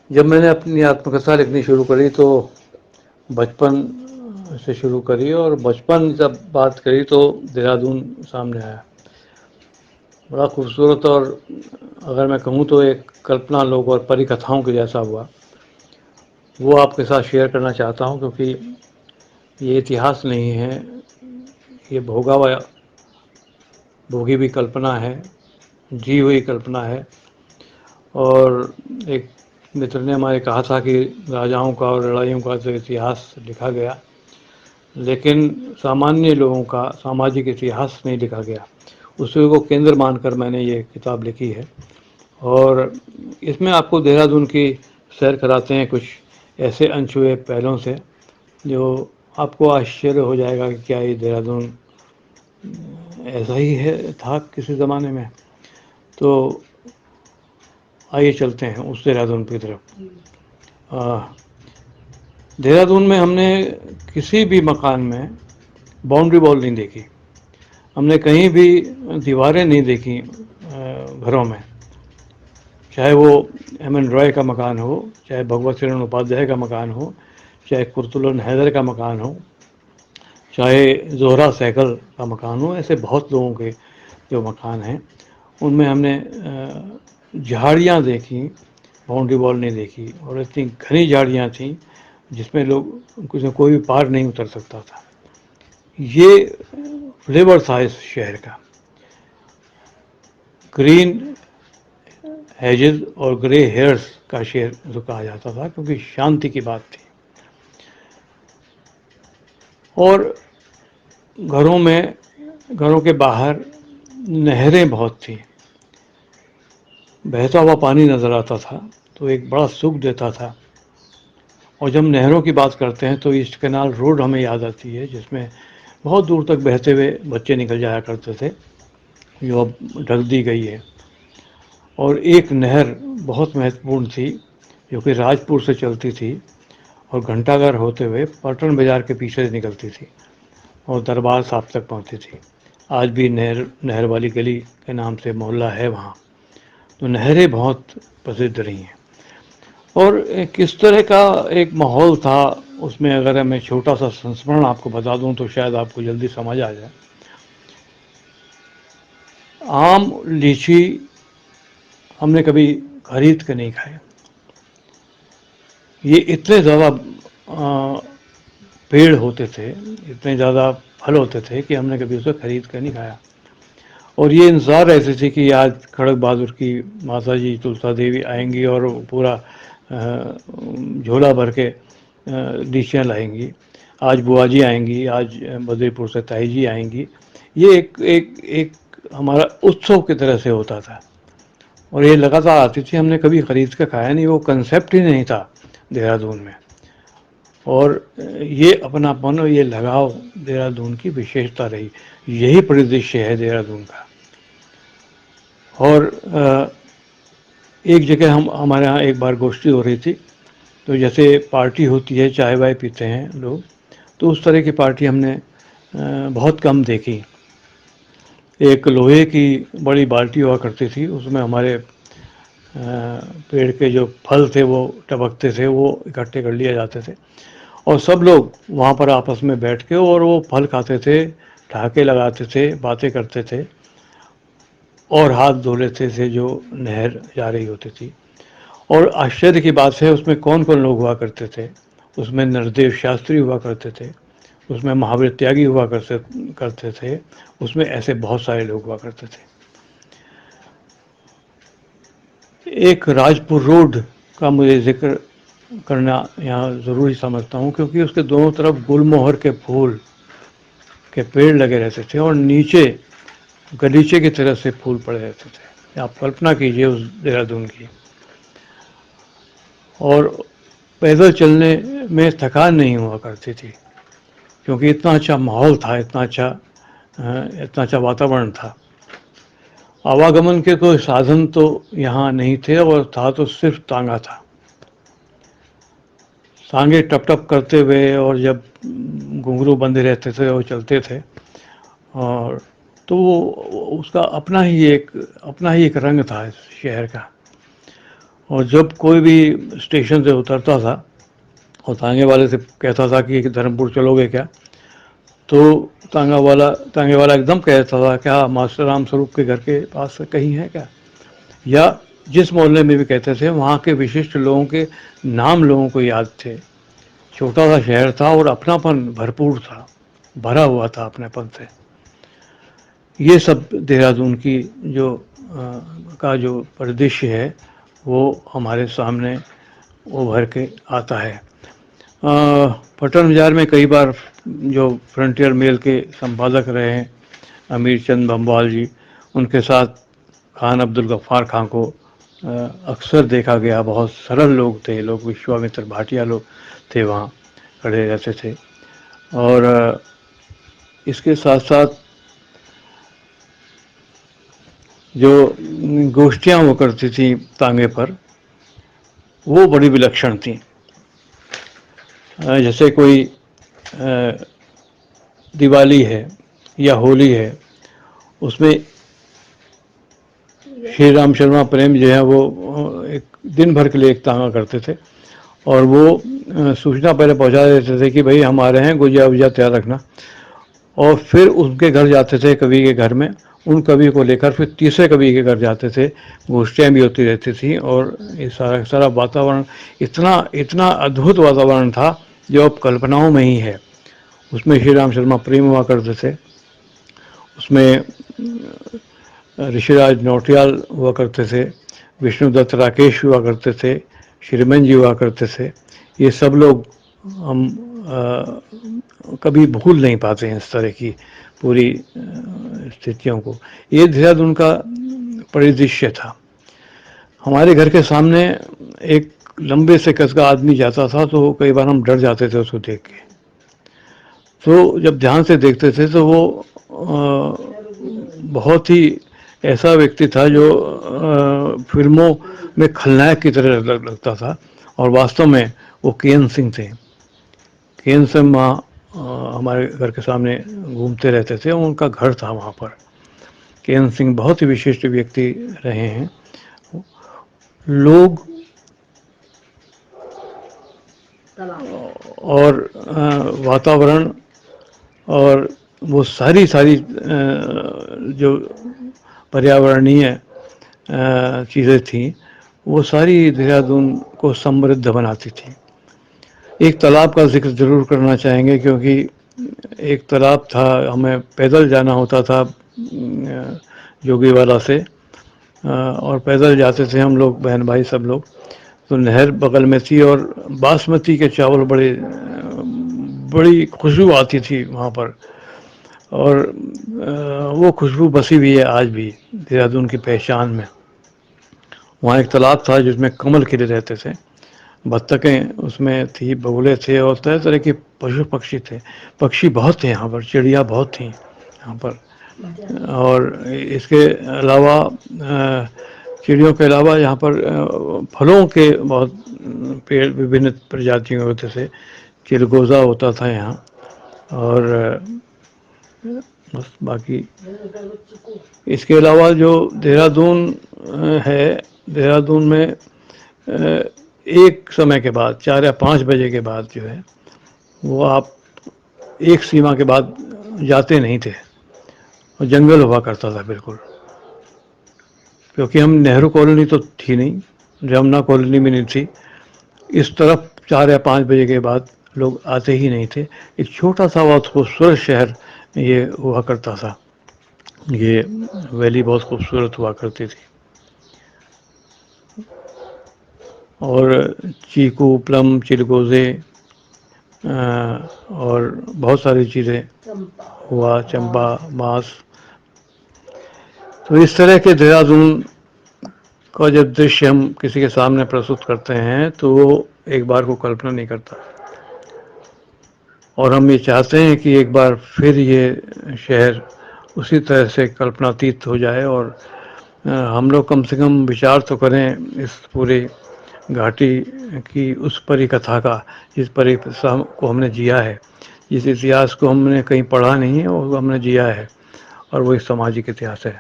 जब मैंने अपनी आत्मकथा लिखनी शुरू करी तो बचपन से शुरू करी, और बचपन जब बात करी तो देहरादून सामने आया। बड़ा खूबसूरत, और अगर मैं कहूँ तो एक कल्पना लोक और परी कथाओं के जैसा हुआ। वो आपके साथ शेयर करना चाहता हूँ, क्योंकि ये इतिहास नहीं है, ये भोगी भी कल्पना है, जी हुई कल्पना है। और एक मित्र ने हमारे कहा था कि राजाओं का और लड़ाइयों का तो इतिहास लिखा गया, लेकिन सामान्य लोगों का सामाजिक इतिहास नहीं लिखा गया। उसी को केंद्र मानकर मैंने ये किताब लिखी है, और इसमें आपको देहरादून की सैर कराते हैं कुछ ऐसे अनछुए पहलों से जो आपको आश्चर्य हो जाएगा कि क्या ये देहरादून ऐसा ही है था किसी ज़माने में। तो आइए चलते हैं उस देहरादून की तरफ। देहरादून में हमने किसी भी मकान में बाउंड्री वॉल नहीं देखी, हमने कहीं भी दीवारें नहीं देखी घरों में। चाहे वो एम एन रॉय का मकान हो, चाहे भगवत शरण उपाध्याय का मकान हो, चाहे कुर्तुलन हैदर का मकान हो, चाहे जोहरा सहगल का मकान हो, ऐसे बहुत लोगों के जो मकान हैं उनमें हमने झाड़ियाँ देखी, बाउंड्री वॉल नहीं देखी। और इतनी घनी झाड़ियाँ थीं जिसमें लोग कोई भी पार नहीं उतर सकता था। ये फ्लेवर था इस शहर का, ग्रीन हेजेस और ग्रे हेयर्स का शहर जो कहा जाता था, क्योंकि शांति की बात थी। और घरों के बाहर नहरें बहुत थीं, बहता हुआ पानी नज़र आता था तो एक बड़ा सुख देता था। और जब नहरों की बात करते हैं तो ईस्ट कैनाल रोड हमें याद आती है, जिसमें बहुत दूर तक बहते हुए बच्चे निकल जाया करते थे, जो अब ढक दी गई है। और एक नहर बहुत महत्वपूर्ण थी जो कि राजपुर से चलती थी और घंटाघर होते हुए पटन बाज़ार के पीछे से निकलती थी और दरबार साहब तक पहुंचती थी। आज भी नहर वाली गली के नाम से मोहल्ला है वहाँ। तो नहरें बहुत प्रसिद्ध रही हैं। और किस तरह का एक माहौल था उसमें, अगर मैं छोटा सा संस्मरण आपको बता दूं तो शायद आपको जल्दी समझ आ जाए। आम लीची हमने कभी खरीद के नहीं खाए। ये इतने ज़्यादा पेड़ होते थे, इतने ज़्यादा फल होते थे कि हमने कभी उसे खरीद कर नहीं खाया। और ये इंतज़ार रहते थे कि आज खड़क बहादुर की माता जी तुलसा देवी आएंगी और पूरा झोला भर के लीचियाँ लाएंगी। आज बुआ जी आएंगी, आज बद्रीपुर से ताई जी आएंगी। ये एक हमारा उत्सव की तरह से होता था, और ये लगातार आती थी। हमने कभी ख़रीद कर खाया नहीं, वो कंसेप्ट ही नहीं था देहरादून में। और ये अपनापन और ये लगाव देहरादून की विशेषता रही। यही परिदृश्य है देहरादून का। और एक जगह हमारे यहाँ एक बार गोष्ठी हो रही थी, तो जैसे पार्टी होती है, चाय वाय पीते हैं लोग, तो उस तरह की पार्टी हमने बहुत कम देखी। एक लोहे की बड़ी बाल्टी हुआ करती थी, उसमें हमारे पेड़ के जो फल थे वो टपकते थे, वो इकट्ठे कर लिए जाते थे और सब लोग वहाँ पर आपस में बैठ के और वो फल खाते थे, ठहाके लगाते थे, बातें करते थे और हाथ धो लेते थे जो नहर जा रही होती थी। और आश्चर्य की बात है, उसमें कौन कौन लोग हुआ करते थे। उसमें नरदेव शास्त्री हुआ करते थे, उसमें महावीर त्यागी हुआ करते थे, उसमें ऐसे बहुत सारे लोग हुआ करते थे। एक राजपुर रोड का मुझे जिक्र करना यहाँ ज़रूरी समझता हूँ, क्योंकि उसके दोनों तरफ गुलमोहर के फूल के पेड़ लगे रहते थे और नीचे गलीचे की तरह से फूल पड़े रहते थे। आप कल्पना कीजिए उस देहरादून की। और पैदल चलने में थकान नहीं हुआ करती थी, क्योंकि इतना अच्छा माहौल था, इतना अच्छा वातावरण था। आवागमन के कोई साधन तो यहाँ नहीं थे, और था तो सिर्फ तांगा था। तांगे टप टप करते हुए, और जब घुंघरू बंधे रहते थे वो चलते थे। और तो वो उसका अपना ही एक रंग था इस शहर का। और जब कोई भी स्टेशन से उतरता था और तांगे वाले से कहता था कि धर्मपुर चलोगे क्या, तो तांगे वाला एकदम कहता था क्या मास्टर राम स्वरूप के घर के पास कहीं है क्या, या जिस मोहल्ले में भी कहते थे वहाँ के विशिष्ट लोगों के नाम लोगों को याद थे। छोटा सा शहर था और अपनापन भरपूर था, भरा हुआ था अपनेपन से। ये सब देहरादून की जो का जो परिदृश्य है वो हमारे सामने उभर के आता है। पटन बाजार में कई बार जो फ्रंटियर मेल के संपादक रहे हैं अमीर चंद बम्बाल जी, उनके साथ खान अब्दुल गफ्फार खां को अक्सर देखा गया। बहुत सरल लोग थे लोग, विश्वामित्र भाटिया लोग थे वहाँ खड़े रहते थे। और इसके साथ साथ जो गोष्ठियाँ हुआ करती थी तांगे पर, वो बड़ी विलक्षण थी। जैसे कोई दिवाली है या होली है, उसमें श्री राम शर्मा प्रेम जो है वो एक दिन भर के लिए एक तांगा करते थे और वो सूचना पहले पहुंचा देते थे कि भाई हम आ रहे हैं, गुजिया वुजिया तैयार रखना। और फिर उनके घर जाते थे, कवि के घर में, उन कवि को लेकर फिर तीसरे कवि के घर जाते थे। गोष्ठियाँ भी होती रहती थी और ये सारा सारा वातावरण इतना इतना अद्भुत वातावरण था जो अब कल्पनाओं में ही है। उसमें श्री राम शर्मा प्रेम हुआ करते थे, उसमें ऋषिराज नौटियाल हुआ करते थे, विष्णुदत्त राकेश हुआ करते थे, श्रीमन जी हुआ करते थे। ये सब लोग हम कभी भूल नहीं पाते हैं इस तरह की पूरी स्थितियों को। ये देहरादून का परिदृश्य था। हमारे घर के सामने एक लंबे से कद का आदमी जाता था तो कई बार हम डर जाते थे उसको देख के। तो जब ध्यान से देखते थे तो वो बहुत ही ऐसा व्यक्ति था जो फिल्मों में खलनायक की तरह लगता था और वास्तव में वो केएन सिंह थे। केएन सिंह वहाँ हमारे घर के सामने घूमते रहते थे, उनका घर था वहाँ पर। केएन सिंह बहुत ही विशिष्ट व्यक्ति रहे हैं। लोग और वातावरण और वो सारी सारी जो पर्यावरणीय चीज़ें थीं, वो सारी देहरादून को समृद्ध बनाती थी। एक तालाब का जिक्र ज़रूर करना चाहेंगे क्योंकि एक तालाब था, हमें पैदल जाना होता था जोगीवाला से, और पैदल जाते थे हम लोग, बहन भाई सब लोग। तो नहर बगल में थी और बासमती के चावल बड़ी खुशबू आती थी वहाँ पर। और वो खुशबू बसी हुई है आज भी देहरादून की पहचान में। वहाँ एक तालाब था जिसमें कमल खिले रहते थे, बत्तखें उसमें थी, बगुले थे और तरह तरह के पशु पक्षी थे। पक्षी बहुत थे यहाँ पर, चिड़िया बहुत थी यहाँ पर। और इसके अलावा चिड़ियों के अलावा यहाँ पर फलों के बहुत पेड़ विभिन्न प्रजातियों के होते थे। चिलगोज़ा होता था यहाँ। और बस बाकी इसके अलावा जो देहरादून है, देहरादून में एक समय के बाद 4 या 5 बजे के बाद जो है वो आप एक सीमा के बाद जाते नहीं थे और जंगल हुआ करता था बिल्कुल। क्योंकि हम नेहरू कॉलोनी तो थी नहीं, जमुना कॉलोनी भी नहीं थी, इस तरफ 4 या 5 बजे के बाद लोग आते ही नहीं थे। एक छोटा सा बहुत खूबसूरत शहर ये हुआ करता था, ये वैली बहुत खूबसूरत हुआ करती थी। और चीकू, प्लम, चिलगोज़े और बहुत सारी चीज़ें हुआ, चंपा, बांस। तो इस तरह के देहरादून का जब दृश्य हम किसी के सामने प्रस्तुत करते हैं तो वो एक बार को कल्पना नहीं करता। और हम ये चाहते हैं कि एक बार फिर ये शहर उसी तरह से कल्पनातीत हो जाए और हम लोग कम से कम विचार तो करें इस पूरे घाटी की उस परी कथा का, जिस परी को हमने जिया है, जिस इतिहास को हमने कहीं पढ़ा नहीं है और हमने जिया है, और वो एक सामाजिक इतिहास है।